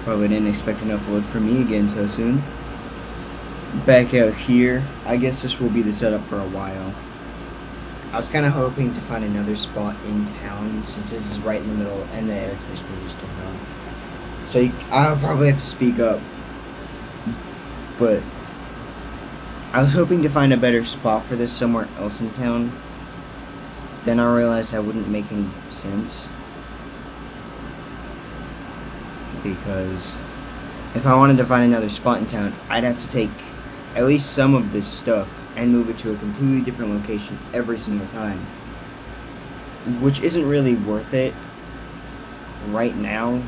Probably didn't expect an upload from me again so soon. Back out here, I guess this will be the setup for a while. I was kind of hoping to find another spot in town since this is right in the middle and the air conditioner is turned on. So I'll probably have to speak up. But I was hoping to find a better spot for this somewhere else in town. Then I realized that wouldn't make any sense. Because if I wanted to find another spot in town, I'd have to take at least some of this stuff and move it to a completely different location every single time. Which isn't really worth it right now.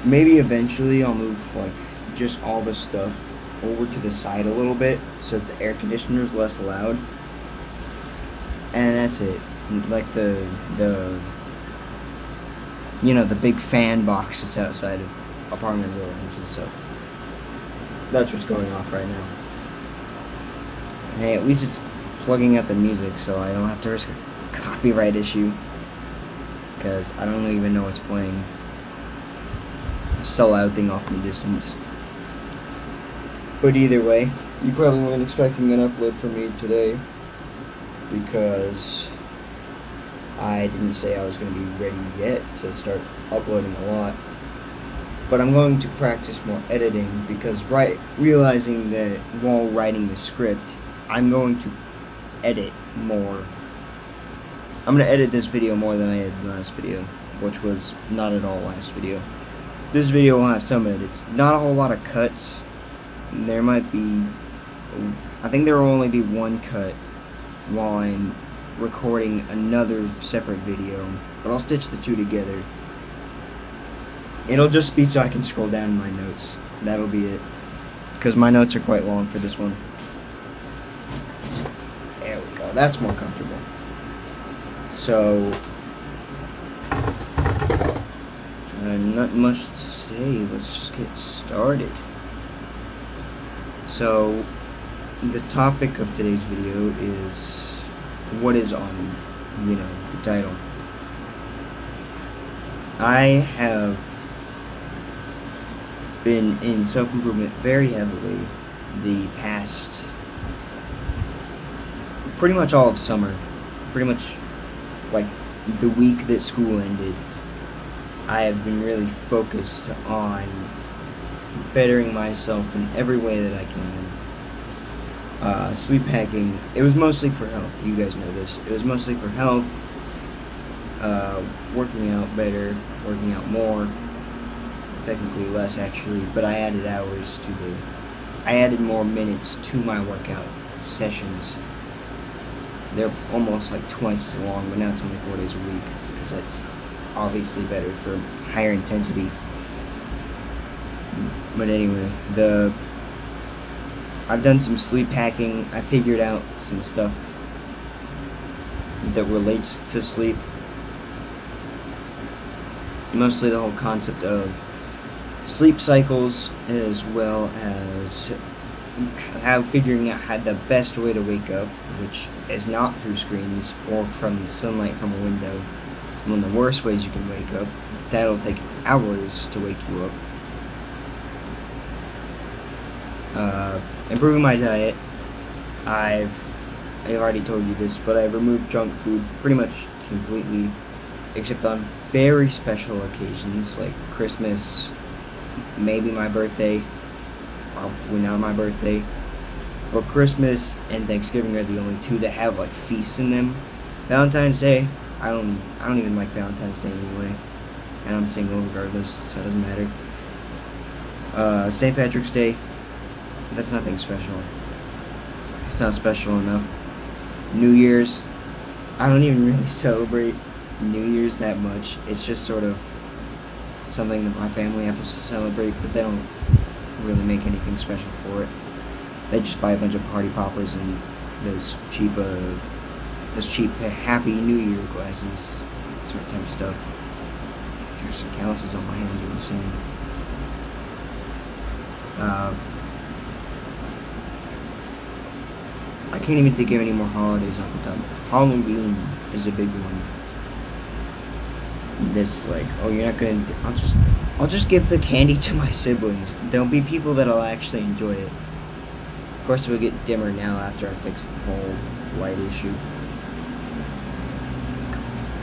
Maybe eventually I'll move like just all the stuff over to the side a little bit so that the air conditioner is less loud. And that's it. Like the big fan box that's outside of apartment buildings and stuff. That's what's going off right now. Hey, at least it's plugging out the music so I don't have to risk a copyright issue. Because I don't even know what's playing. It's a loud thing off in the distance. But either way, you probably weren't expecting an upload from me today. Because I didn't say I was going to be ready yet to start uploading a lot. But I'm going to practice more editing because realizing that while writing the script, I'm going to edit more. I'm going to edit this video more than I did the last video, which was not at all last video. This video will have some edits. Not a whole lot of cuts. There might be, I think there will only be one cut while I'm recording another separate video, but I'll stitch the two together. It'll just be so I can scroll down my notes. That'll be it. Because my notes are quite long for this one. There we go. That's more comfortable. So, not much to say. Let's just get started. So, the topic of today's video is what is on, the title. I have been in self-improvement very heavily the past, pretty much all of summer, pretty much like the week that school ended. I have been really focused on bettering myself in every way that I can. Sleep hacking, it was mostly for health, you guys know this. It was mostly for health, working out better, working out more, technically less actually, but I added I added more minutes to my workout sessions. They're almost like twice as long, but now it's only 4 days a week, because that's obviously better for higher intensity. But anyway, I've done some sleep hacking. I figured out some stuff that relates to sleep. Mostly the whole concept of sleep cycles, as well as figuring out how the best way to wake up, which is not through screens or from sunlight from a window. It's one of the worst ways you can wake up. That'll take hours to wake you up. Improving my diet. I've already told you this, but I've removed junk food pretty much completely, except on very special occasions like Christmas, maybe my birthday, probably not my birthday, but Christmas and Thanksgiving are the only two that have like feasts in them. Valentine's Day, I don't even like Valentine's Day anyway, and I'm single regardless, so it doesn't matter. St. Patrick's Day, that's nothing special. It's not special enough. New Year's, I don't even really celebrate New Year's that much. It's just sort of something that my family happens to celebrate, but they don't really make anything special for it. They just buy a bunch of party poppers and those cheap Happy New Year glasses, sort of type of stuff. Here's some calluses on my hands, what I'm saying. I can't even think of any more holidays off the top. Halloween is a big one. this like, oh, you're not gonna. I'll just give the candy to my siblings. There'll be people that'll actually enjoy it. Of course, it'll get dimmer now after I fix the whole light issue.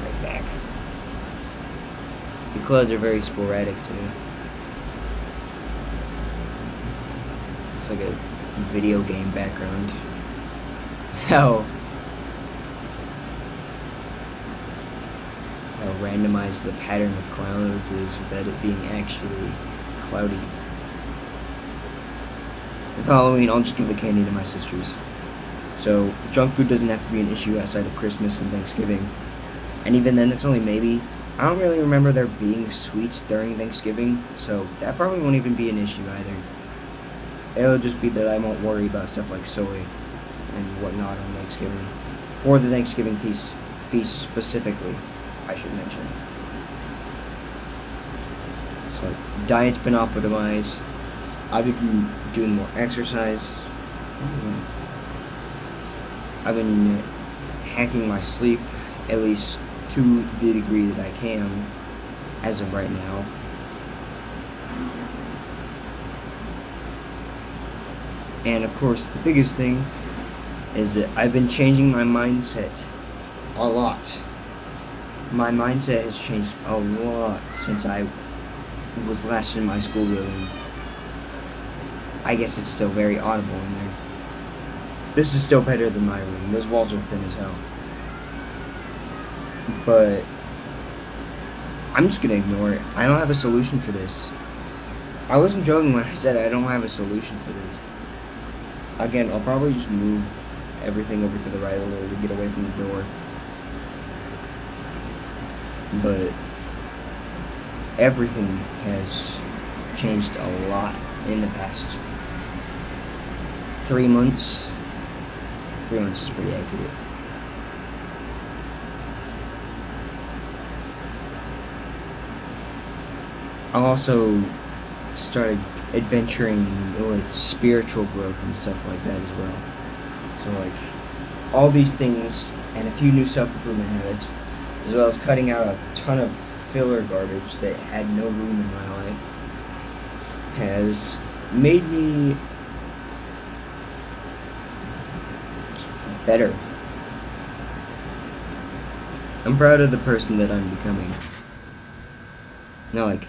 Right back. The clouds are very sporadic too. It's like a video game background. How randomized the pattern of clouds is without it being actually cloudy. With Halloween, I'll just give the candy to my sisters. So junk food doesn't have to be an issue outside of Christmas and Thanksgiving. And even then, it's only maybe. I don't really remember there being sweets during Thanksgiving, so that probably won't even be an issue either. It'll just be that I won't worry about stuff like soy and whatnot on Thanksgiving. For the Thanksgiving feast specifically, I should mention. So, diet's been optimized. I've been doing more exercise. I've been hacking my sleep, at least to the degree that I can, as of right now. And of course, the biggest thing is that I've been changing my mindset a lot. My mindset has changed a lot since I was last in my school building. I guess it's still very audible in there. This is still better than my room. Those walls are thin as hell. But I'm just gonna ignore it. I don't have a solution for this. I wasn't joking when I said I don't have a solution for this. Again, I'll probably just move everything over to the right a little to get away from the door. But everything has changed a lot in the past 3 months. 3 months is pretty accurate. I also started adventuring with spiritual growth and stuff like that as well. So like all these things and a few new self-improvement habits, as well as cutting out a ton of filler garbage that had no room in my life, has made me better. I'm proud of the person that I'm becoming. Now, like,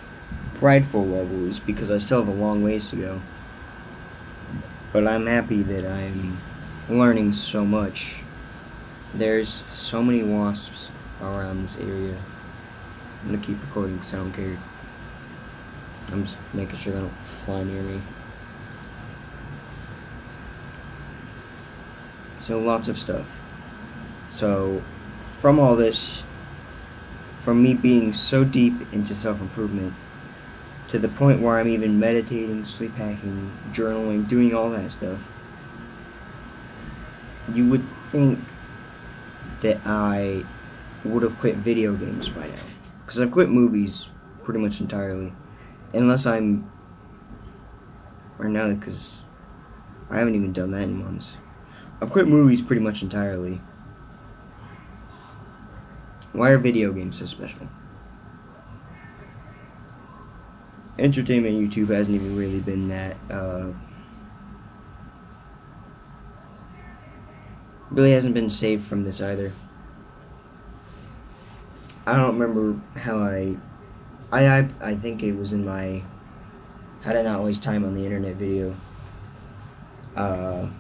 prideful levels, because I still have a long ways to go. But I'm happy that I'm learning so much. There's so many wasps around this area. I'm gonna keep recording because I don't care. I'm just making sure they don't fly near me. So lots of stuff. So from all this, from me being so deep into self-improvement, to the point where I'm even meditating, sleep hacking, journaling, doing all that stuff, you would think that I would have quit video games by now. Because I've quit movies pretty much entirely. Unless I'm... Or no, because I haven't even done that in months. I've quit movies pretty much entirely. Why are video games so special? Entertainment YouTube hasn't even really been that, really hasn't been saved from this either. I don't remember how I think it was in my How to Not Waste Time on the Internet video. I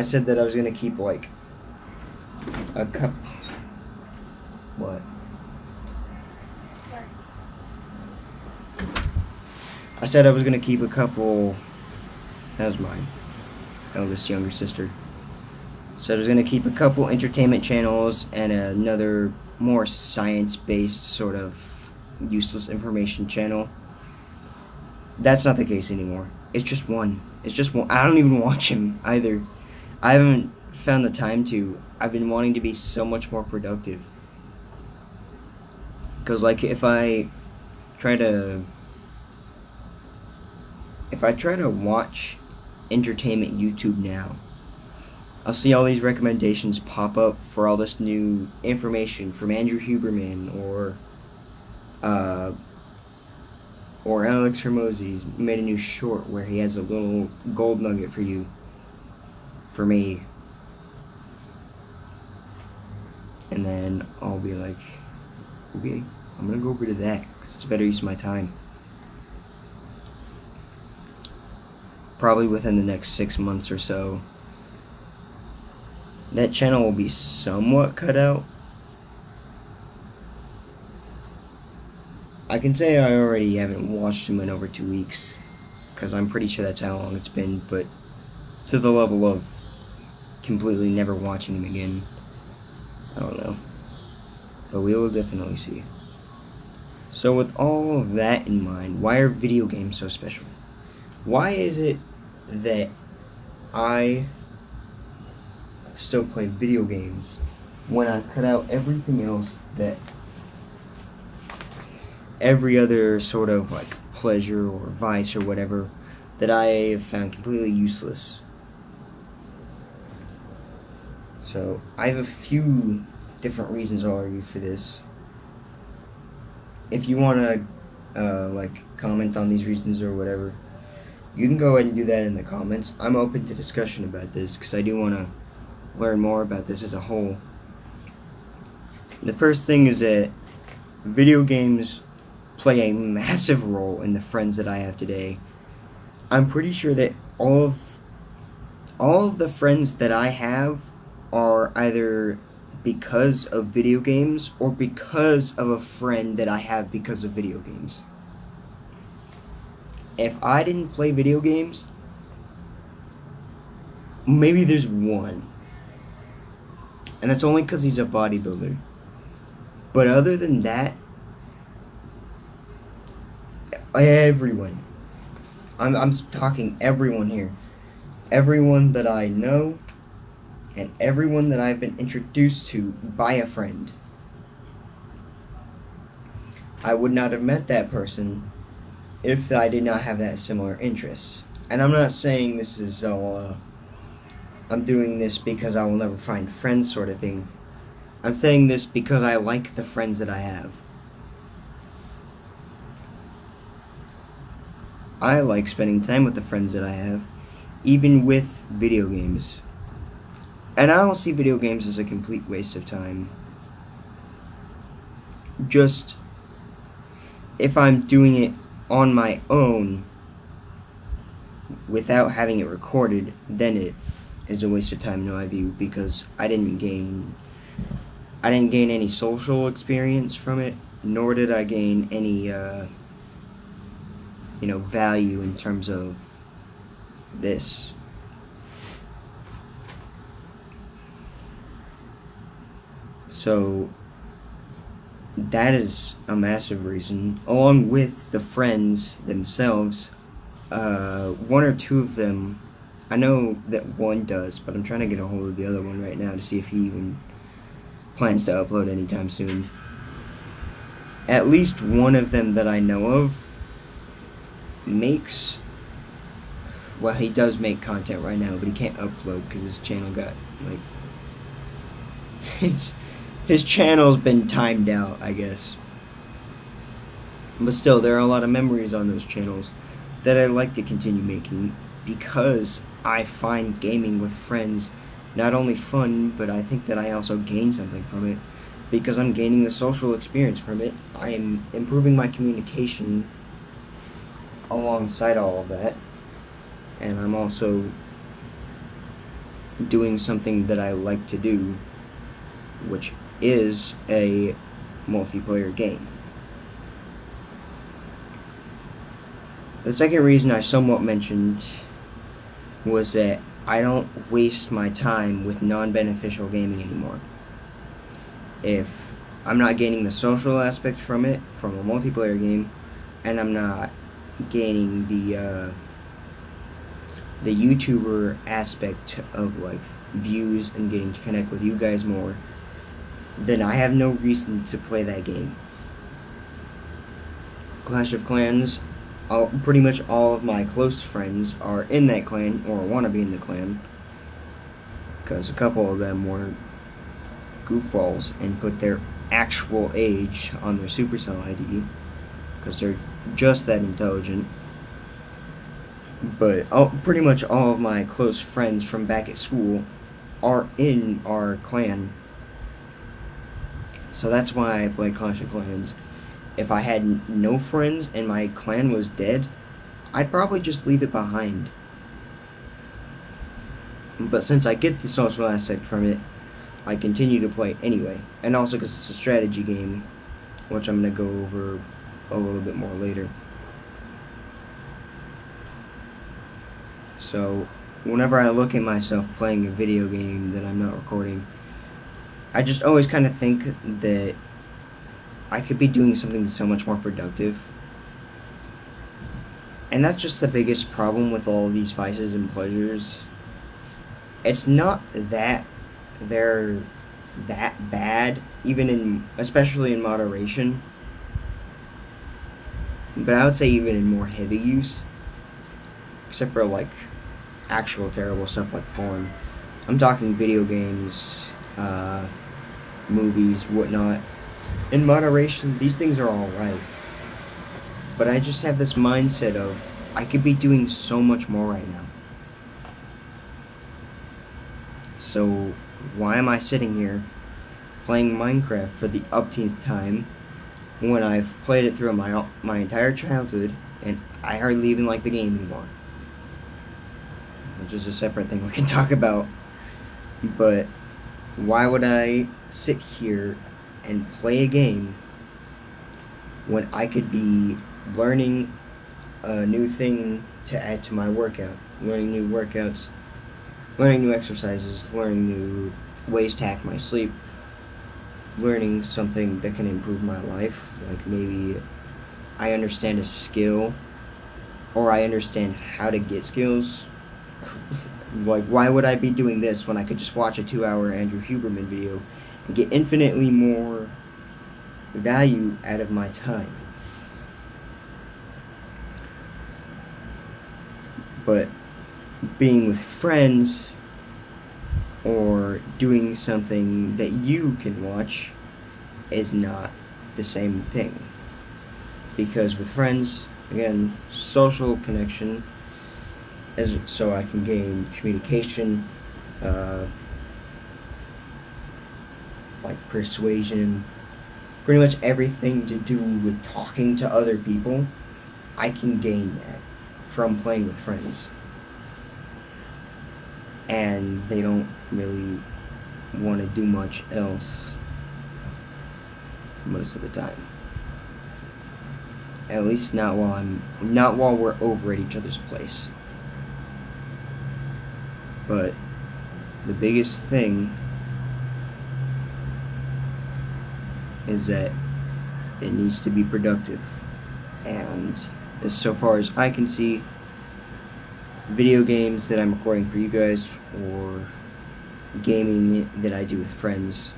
said that I was gonna keep like a cup. What? I said I was gonna keep a couple. That was my eldest younger sister. So I was gonna keep a couple entertainment channels and another more science-based sort of useless information channel. That's not the case anymore. It's just one. It's just one. I don't even watch him either. I haven't found the time to. I've been wanting to be so much more productive. Because like if I try to watch entertainment YouTube now, I'll see all these recommendations pop up for all this new information from Andrew Huberman uh, or Alex Hermosi's made a new short where he has a little gold nugget for you, for me. And then I'll be like, okay, I'm gonna go over to that because it's a better use of my time. Probably within the next 6 months or so. That channel will be somewhat cut out. I can say I already haven't watched him in over 2 weeks, because I'm pretty sure that's how long it's been, but to the level of completely never watching him again, I don't know. But we will definitely see. So with all of that in mind, why are video games so special? Why is it that I still play video games when I've cut out everything else, that every other sort of like pleasure or vice or whatever that I have found completely useless? So I have a few different reasons I'll argue for this. If you want to like comment on these reasons or whatever, you can go ahead and do that in the comments. I'm open to discussion about this because I do want to learn more about this as a whole. The first thing is that video games play a massive role in the friends that I have today. I'm pretty sure that all of the friends that I have are either because of video games or because of a friend that I have because of video games. If I didn't play video games, maybe there's one. And that's only because he's a bodybuilder. But other than that, everyone. I'm talking everyone here. Everyone that I know, and everyone that I've been introduced to by a friend. I would not have met that person if I did not have that similar interest. And I'm not saying this is all, I'm doing this because I will never find friends sort of thing. I'm saying this because I like the friends that I have. I like spending time with the friends that I have, even with video games. And I don't see video games as a complete waste of time. Just, if I'm doing it on my own, without having it recorded, then it is a waste of time in my view, because I didn't gain any social experience from it, nor did I gain any, value in terms of this. So that is a massive reason, along with the friends themselves. One or two of them, I know that one does, but I'm trying to get a hold of the other one right now to see if he even plans to upload anytime soon. At least one of them that I know of makes, well, he does make content right now, but he can't upload because his channel got, like, his channel's been timed out, I guess. But still, there are a lot of memories on those channels that I like to continue making, because I find gaming with friends not only fun, but I think that I also gain something from it, because I'm gaining the social experience from it. I am improving my communication alongside all of that, and I'm also doing something that I like to do, which is a multiplayer game. The second reason I somewhat mentioned was that I don't waste my time with non-beneficial gaming anymore. If I'm not gaining the social aspect from it, from a multiplayer game, and I'm not gaining the YouTuber aspect of, like, views and getting to connect with you guys more, then I have no reason to play that game. Clash of Clans, pretty much all of my close friends are in that clan, or want to be in the clan. because a couple of them were goofballs and put their actual age on their Supercell ID because they're just that intelligent. But pretty much all of my close friends from back at school are in our clan. So that's why I play Clash of Clans. If I had no friends and my clan was dead, I'd probably just leave it behind. But since I get the social aspect from it, I continue to play anyway. And also because it's a strategy game, which I'm going to go over a little bit more later. So, whenever I look at myself playing a video game that I'm not recording, I just always kind of think that I could be doing something so much more productive. And that's just the biggest problem with all these vices and pleasures. It's not that they're that bad, especially in moderation. But I would say even in more heavy use, except for like actual terrible stuff like porn. I'm talking video games, movies, whatnot. In moderation, these things are alright. But I just have this mindset of, I could be doing so much more right now. So, why am I sitting here playing Minecraft for the upteenth time when I've played it through my entire childhood and I hardly even like the game anymore? Which is a separate thing we can talk about. But why would I sit here and play a game when I could be learning a new thing to add to my workout, learning new workouts, learning new exercises, learning new ways to hack my sleep, learning something that can improve my life, like maybe I understand a skill or I understand how to get skills. Like, why would I be doing this when I could just watch a 2-hour Andrew Huberman video and get infinitely more value out of my time? But being with friends or doing something that you can watch is not the same thing. Because with friends, again, social connection, so I can gain communication, like persuasion, pretty much everything to do with talking to other people, I can gain that from playing with friends. And they don't really want to do much else most of the time. At least not while we're over at each other's place. But the biggest thing is that it needs to be productive. And as so far as I can see, video games that I'm recording for you guys or gaming that I do with friends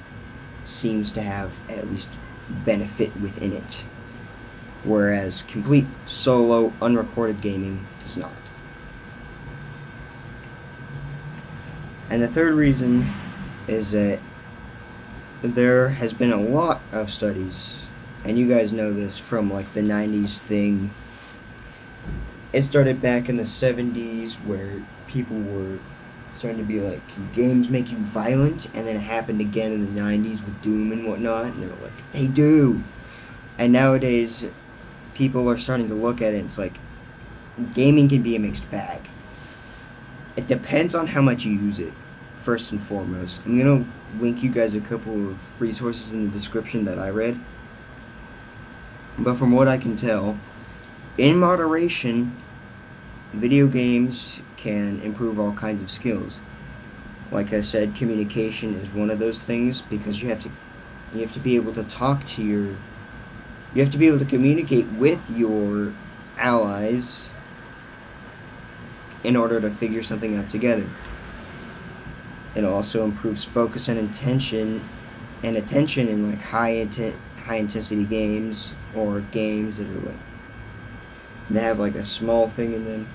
seems to have at least benefit within it, whereas complete solo unrecorded gaming does not. And the third reason is that there has been a lot of studies, and you guys know this from like the 90s thing. It started back in the 70s where people were starting to be like, can games make you violent? And then it happened again in the 90s with Doom and whatnot, and they were like, they do. And nowadays, people are starting to look at it and it's like, gaming can be a mixed bag. It depends on how much you use it, first and foremost. I'm going to link you guys a couple of resources in the description that I read. But from what I can tell, in moderation, video games can improve all kinds of skills. Like I said, communication is one of those things because you have to be able to talk to you have to be able to communicate with your allies in order to figure something out together. It also improves focus and attention in like high intensity games or games that are like they have like a small thing in them.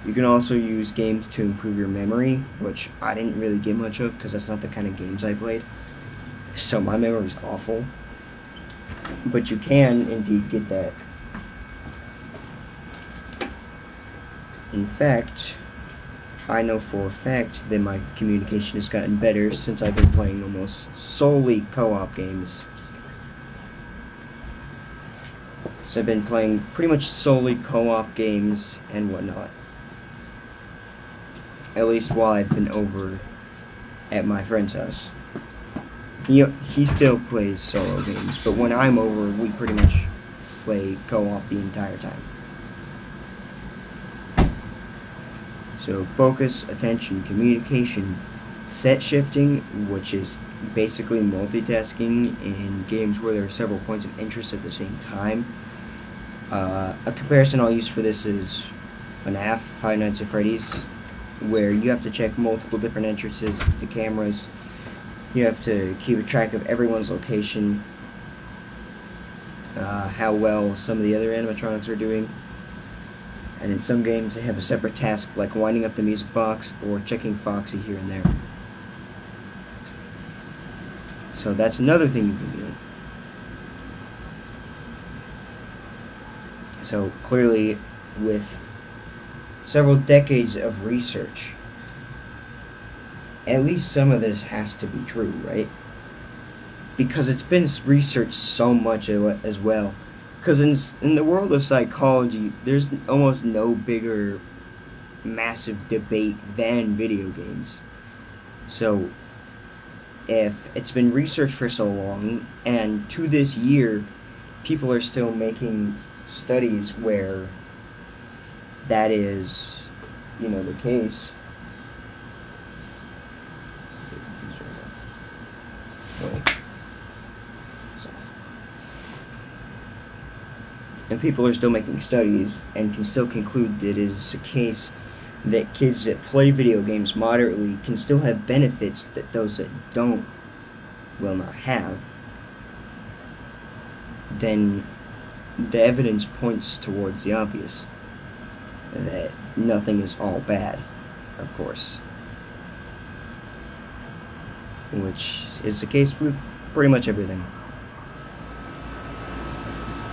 You can also use games to improve your memory, which I didn't really get much of because that's not the kind of games I played. So my memory's awful. But you can indeed get that. In fact, I know for a fact that my communication has gotten better since I've been playing almost solely co-op games. So I've been playing pretty much solely co-op games and whatnot. At least while I've been over at my friend's house. He still plays solo games, but when I'm over, we pretty much play co-op the entire time. So focus, attention, communication, set shifting, which is basically multitasking in games where there are several points of interest at the same time. A comparison I'll use for this is FNAF, Five Nights at Freddy's, where you have to check multiple different entrances, the cameras, you have to keep track of everyone's location, how well some of the other animatronics are doing. And in some games they have a separate task like winding up the music box or checking Foxy here and there. So that's another thing you can do. So clearly, with several decades of research, at least some of this has to be true, right? Because it's been researched so much as well. Because in the world of psychology, there's almost no bigger massive debate than video games. So if it's been researched for so long, and to this year, people are still making studies where that is, the case. And people are still making studies and can still conclude that it is a case that kids that play video games moderately can still have benefits that those that don't will not have. Then the evidence points towards the obvious, that nothing is all bad, of course. Which is the case with pretty much everything.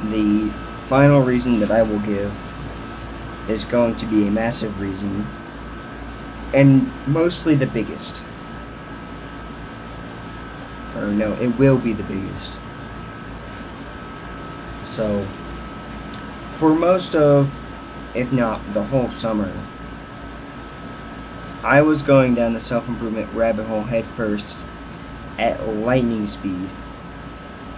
The final reason that I will give is going to be a massive reason, and mostly the biggest. Or no, it will be the biggest. So, for most of, if not the whole summer, I was going down the self-improvement rabbit hole head first at lightning speed.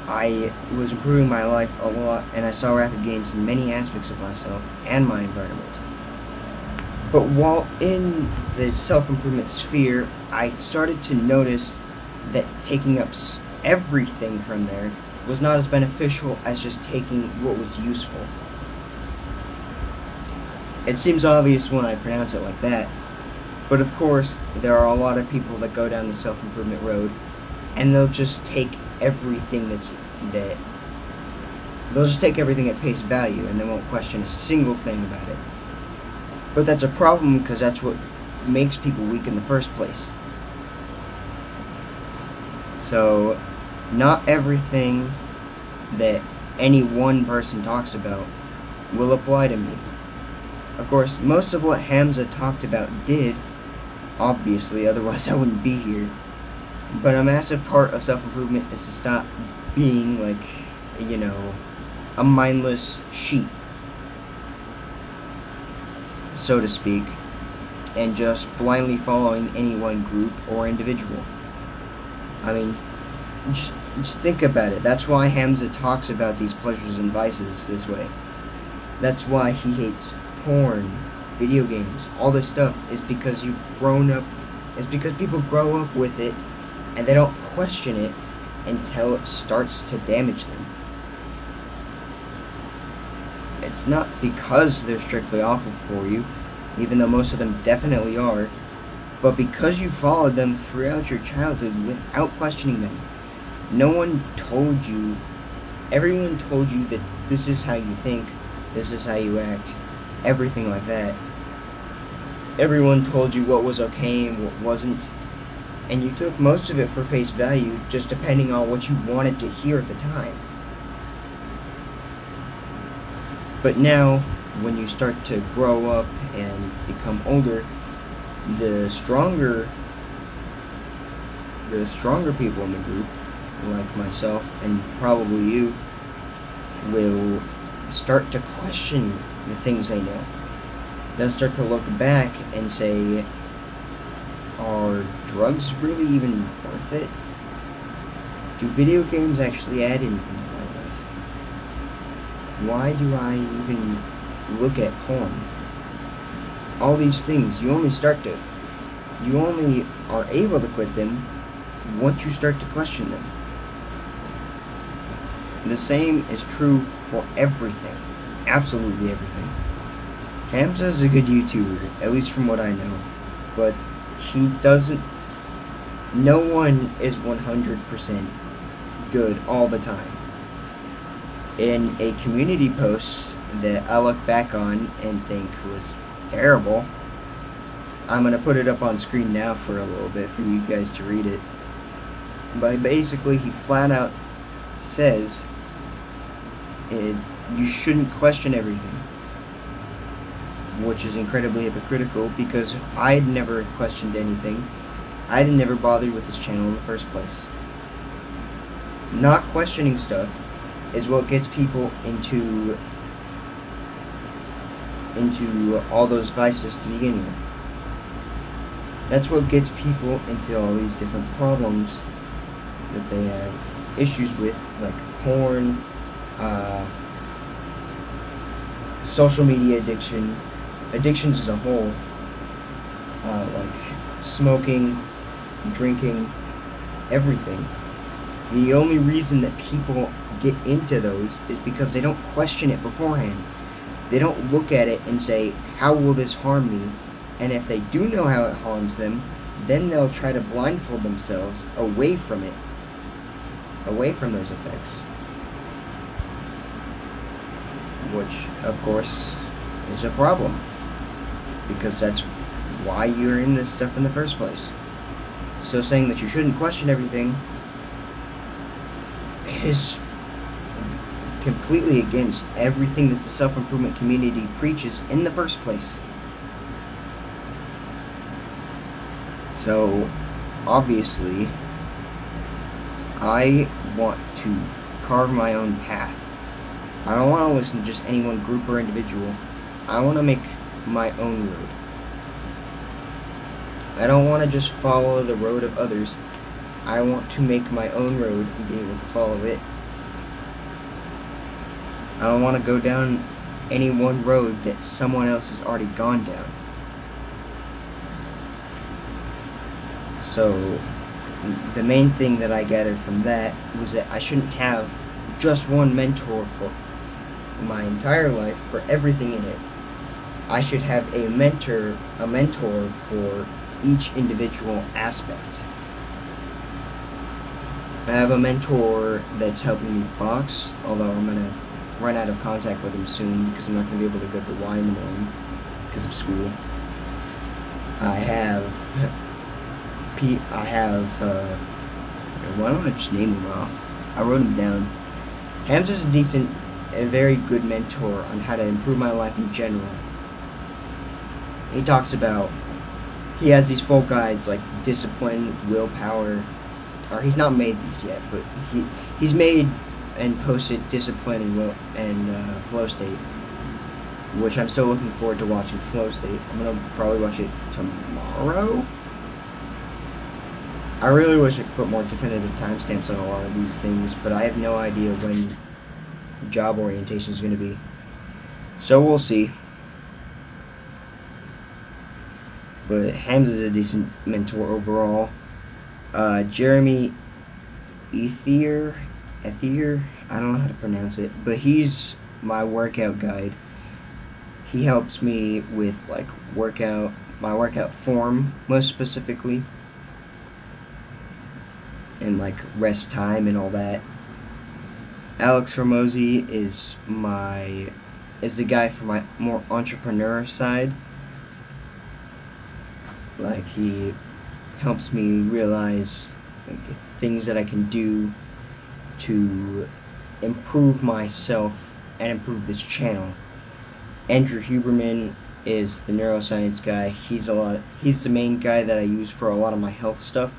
I was improving my life a lot, and I saw rapid gains in many aspects of myself and my environment. But while in the self-improvement sphere, I started to notice that taking up everything from there was not as beneficial as just taking what was useful. It seems obvious when I pronounce it like that, but of course, there are a lot of people that go down the self-improvement road, and they'll just take everything they'll just take everything at face value, and they won't question a single thing about it. But that's a problem, because that's what makes people weak in the first place. So, not everything that any one person talks about will apply to me. Of course, most of what Hamza talked about did, obviously, otherwise I wouldn't be here. But a massive part of self-improvement is to stop being like, a mindless sheep, so to speak, and just blindly following any one group or individual. I mean, just think about it. That's why Hamza talks about these pleasures and vices this way. That's why he hates porn, video games, all this stuff, is because it's because people grow up with it and they don't question it until it starts to damage them. It's not because they're strictly awful for you, even though most of them definitely are, but because you followed them throughout your childhood without questioning them. Everyone told you that this is how you think, this is how you act, everything like that. everyone told you what was okay and what wasn't, and you took most of it for face value, just depending on what you wanted to hear at the time. But now, when you start to grow up and become older, the stronger people in the group, like myself and probably you, will start to question the things they know. They'll start to look back and say, are drugs really even worth it? Do video games actually add anything to my life? Why do I even look at porn? All these things, you only are able to quit them once you start to question them. The same is true for everything. Absolutely everything. Hamza is a good YouTuber, at least from what I know. But no one is 100% good all the time. In a community post that I look back on and think was terrible, I'm going to put it up on screen now for a little bit for you guys to read it. But basically, he flat out says you shouldn't question everything, which is incredibly hypocritical because I'd never questioned anything. I'd never bothered with his channel in the first place. Not questioning stuff is what gets people into all those vices to begin with. That's what gets people into all these different problems that they have issues with, like porn, social media addictions as a whole, like smoking, drinking, everything. The only reason that people get into those is because they don't question it beforehand. They don't look at it and say, how will this harm me? And if they do know how it harms them, then they'll try to blindfold themselves away from it, away from those effects. Which, of course, is a problem, because that's why you're in this stuff in the first place. So saying that you shouldn't question everything is completely against everything that the self-improvement community preaches in the first place. So, obviously, I want to carve my own path. I don't want to listen to just any one group or individual. I want to make my own road. I don't want to just follow the road of others. I want to make my own road and be able to follow it. I don't want to go down any one road that someone else has already gone down. So, the main thing that I gathered from that was that I shouldn't have just one mentor for my entire life, for everything in it. I should have a mentor for each individual aspect. I have a mentor that's helping me box, although I'm going to run out of contact with him soon because I'm not going to be able to go to the Y in the morning because of school. Why don't I just name them off? I wrote them down. Hamza's a very good mentor on how to improve my life in general. He talks about, he has these full guides like discipline, willpower, or he's not made these yet, but he's made and posted discipline and flow state, which I'm still looking forward to watching flow state. I'm gonna probably watch it tomorrow. I really wish I could put more definitive timestamps on a lot of these things, but I have no idea when job orientation is going to be. So we'll see. But Hamza's a decent mentor overall. Jeremy Ethier, I don't know how to pronounce it, but he's my workout guide. He helps me with like my workout form, most specifically, and like rest time and all that. Alex Ramosi is the guy for my more entrepreneur side. Like, he helps me realize like things that I can do to improve myself and improve this channel. Andrew Huberman is the neuroscience guy. He's the main guy that I use for a lot of my health stuff.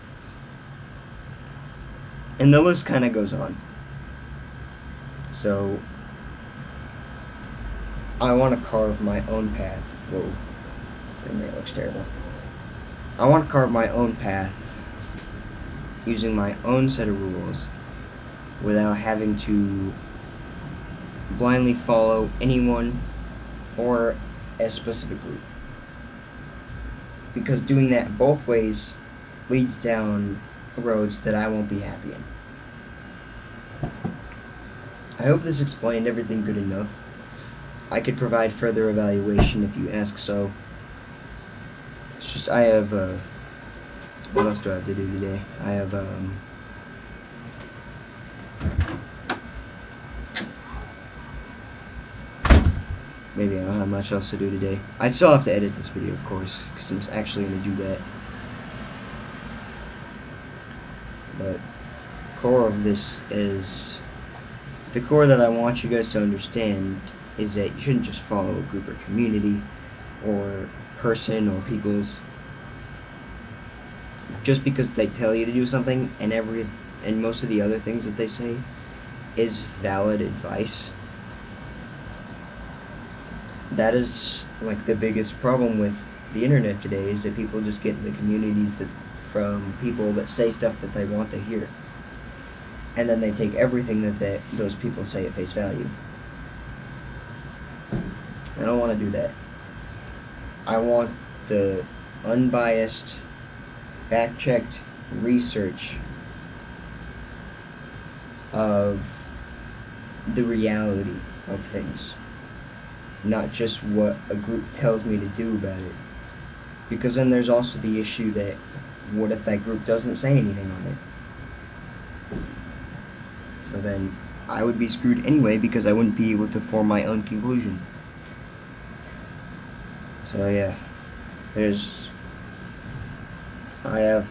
And the list kind of goes on. So I want to carve my own path. Whoa, frame rate looks terrible. I want to carve my own path using my own set of rules without having to blindly follow anyone or a specific group. Because doing that both ways leads down roads that I won't be happy in. I hope this explained everything good enough. I could provide further evaluation if you ask so. It's just I have what else do I have to do today? I have maybe I don't have much else to do today. I'd still have to edit this video, of course, because I'm actually going to do that. But the core of this is, the core that I want you guys to understand is that you shouldn't just follow a group or community or person or people's just because they tell you to do something, and most of the other things that they say is valid advice. That is like the biggest problem with the internet today, is that people just get in the communities from people that say stuff that they want to hear, and then they take everything that those people say at face value. I don't want to do that. I want the unbiased, fact-checked research of the reality of things, not just what a group tells me to do about it. Because then there's also the issue that, what if that group doesn't say anything on it? So then I would be screwed anyway, because I wouldn't be able to form my own conclusion. So yeah, I have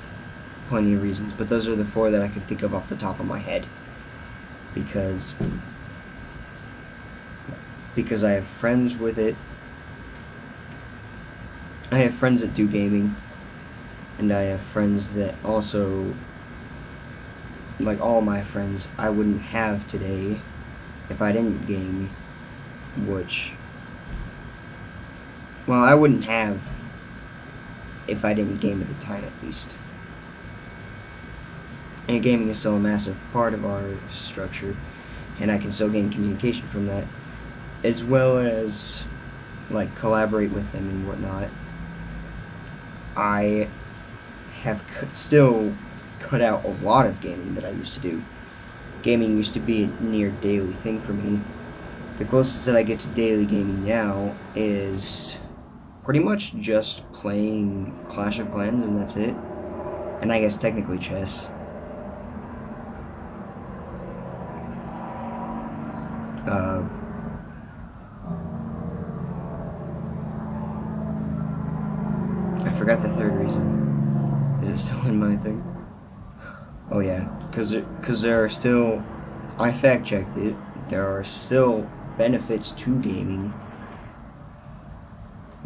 plenty of reasons, but those are the 4 that I can think of off the top of my head. Because I have friends with it. I have friends that do gaming, and I have friends that also, like all my friends, I wouldn't have today if I didn't game, I wouldn't have if I didn't game at the time, at least. And gaming is still a massive part of our structure, and I can still gain communication from that, as well as like collaborate with them and whatnot. I have still cut out a lot of gaming that I used to do. Gaming used to be a near daily thing for me. The closest that I get to daily gaming now is pretty much just playing Clash of Clans, and that's it. And I guess technically chess. I forgot the third reason. Is it still in my thing? Oh yeah, because there are still, I fact-checked it, there are still benefits to gaming,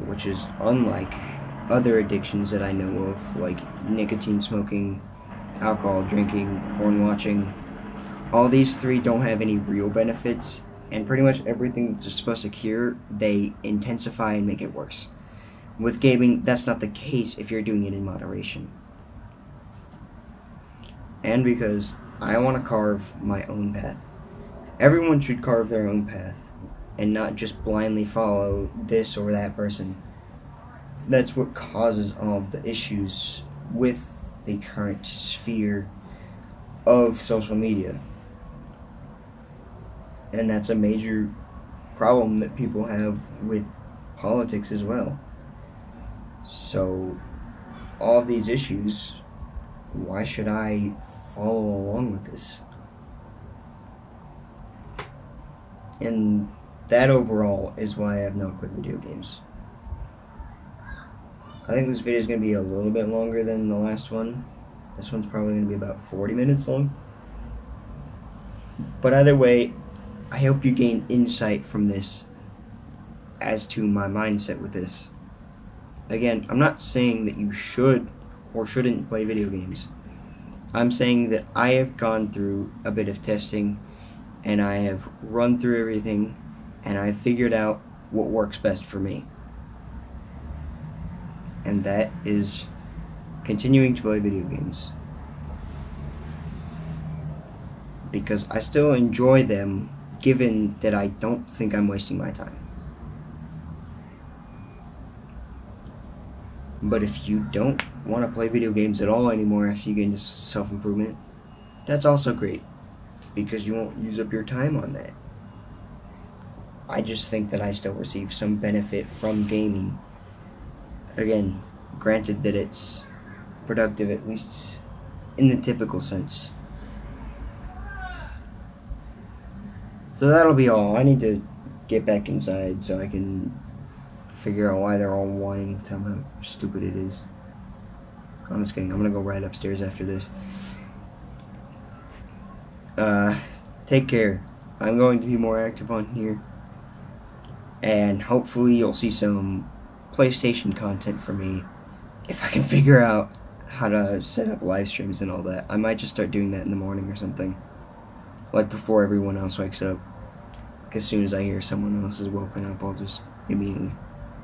which is unlike other addictions that I know of, like nicotine smoking, alcohol drinking, porn watching. All these 3 don't have any real benefits, and pretty much everything that they're supposed to cure, they intensify and make it worse. With gaming, that's not the case if you're doing it in moderation. And because I want to carve my own path. Everyone should carve their own path, and not just blindly follow this or that person. That's what causes all of the issues with the current sphere of social media. And that's a major problem that people have with politics as well. So, all of these issues, why should I follow along with this? And that overall is why I have not quit video games. I think this video is going to be a little bit longer than the last one. This one's probably going to be about 40 minutes long. But either way, I hope you gain insight from this as to my mindset with this. Again, I'm not saying that you should or shouldn't play video games. I'm saying that I have gone through a bit of testing and I have run through everything and I've figured out what works best for me. And that is continuing to play video games. Because I still enjoy them, given that I don't think I'm wasting my time. But if you don't want to play video games at all anymore after you get into self-improvement, that's also great, because you won't use up your time on that. I just think that I still receive some benefit from gaming. Again, granted that it's productive, at least in the typical sense. So that'll be all. I need to get back inside so I can figure out why they're all whining and tell me how stupid it is. I'm just kidding. I'm gonna go right upstairs after this. Take care. I'm going to be more active on here. And hopefully you'll see some PlayStation content from me if I can figure out how to set up live streams and all that. I might just start doing that in the morning or something. Like before everyone else wakes up. As soon as I hear someone else is woken up, I'll just immediately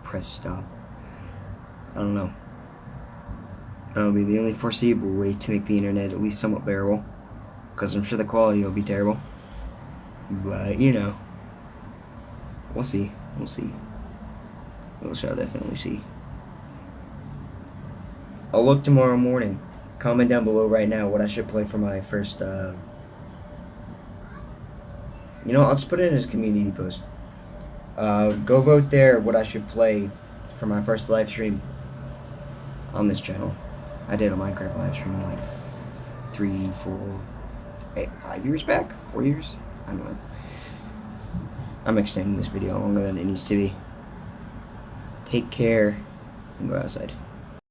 press stop. I don't know. That'll be the only foreseeable way to make the internet at least somewhat bearable. Because I'm sure the quality will be terrible. But, you know. We'll see. We'll see. We shall definitely see. I'll look tomorrow morning. Comment down below right now what I should play for my first, you know, I'll just put it in as a community post. Go vote there what I should play for my first live stream on this channel. I did a Minecraft live stream like 3, 4, 5 years back? 4 years? I don't know. I'm extending this video longer than it needs to be. Take care and go outside.